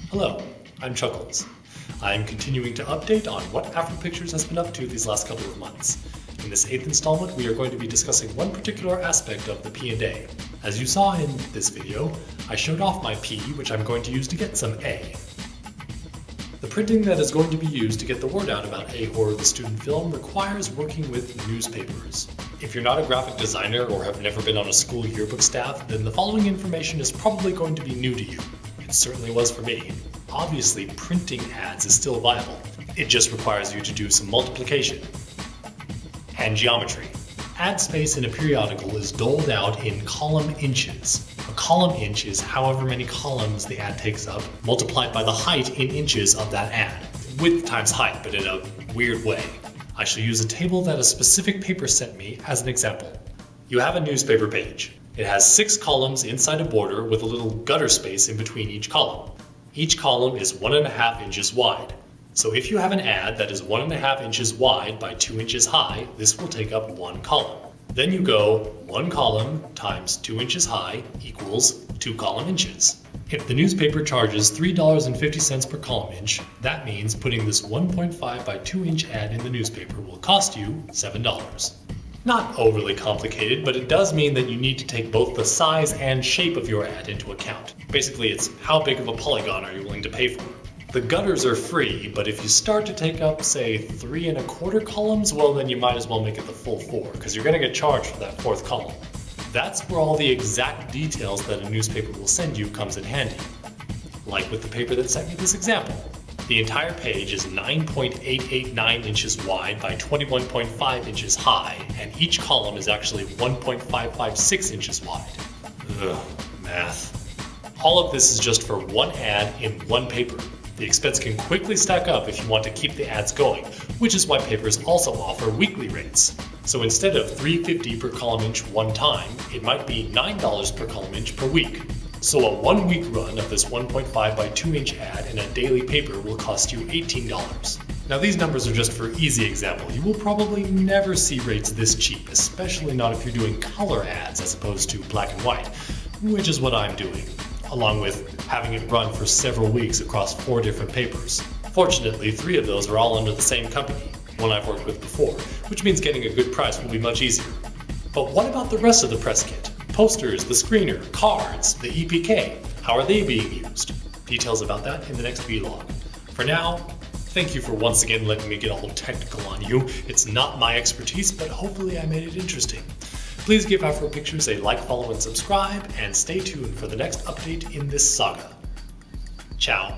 Hello, I'm Chuckles. I'm continuing to update on what Afro Pictures has been up to these last couple of months. In this 8th installment, we are going to be discussing one particular aspect of the P&A. As you saw in this video, I showed off my P, which I'm going to use to get some A. The printing that is going to be used to get the word out about A Horror the Student Film requires working with newspapers. If you're not a graphic designer or have never been on a school yearbook staff, then the following information is probably going to be new to you. It certainly was for me. Obviously, printing ads is still viable. It just requires you to do some multiplication and geometry. Ad space in a periodical is doled out in column inches. A column inch is however many columns the ad takes up, multiplied by the height in inches of that ad. Width times height, but in a weird way. I shall use a table that a specific paper sent me as an example. You have a newspaper page. It has 6 columns inside a border with a little gutter space in between each column. Each column is 1.5 inches wide. So if you have an ad that is 1.5 inches wide by 2 inches high, this will take up 1 column. Then you go 1 column times 2 inches high equals 2 column inches. If the newspaper charges $3.50 per column inch, that means putting this 1.5 by 2 inch ad in the newspaper will cost you $7. Not overly complicated, but it does mean that you need to take both the size and shape of your ad into account. Basically, it's how big of a polygon are you willing to pay for. The gutters are free, but if you start to take up, say, 3.25 columns, well then you might as well make it the full 4, because you're going to get charged for that 4th column. That's where all the exact details that a newspaper will send you comes in handy. Like with the paper that sent me this example. The entire page is 9.889 inches wide by 21.5 inches high, and each column is actually 1.556 inches wide. Ugh, math. All of this is just for one ad in one paper. The expense can quickly stack up if you want to keep the ads going, which is why papers also offer weekly rates. So instead of $3.50 per column inch one time, it might be $9 per column inch per week. So a 1-week run of this 1.5 by 2 inch ad in a daily paper will cost you $18. Now these numbers are just for easy example. You will probably never see rates this cheap, especially not if you're doing color ads as opposed to black and white, which is what I'm doing, along with having it run for several weeks across 4 different papers. Fortunately, 3 of those are all under the same company, one I've worked with before, which means getting a good price will be much easier. But what about the rest of the press kit? Posters, the screener, cards, the EPK, how are they being used? Details about that in the next vlog. For now, thank you for once again letting me get all technical on you. It's not my expertise, but hopefully I made it interesting. Please give Afro Pictures a like, follow, and subscribe, and stay tuned for the next update in this saga. Ciao.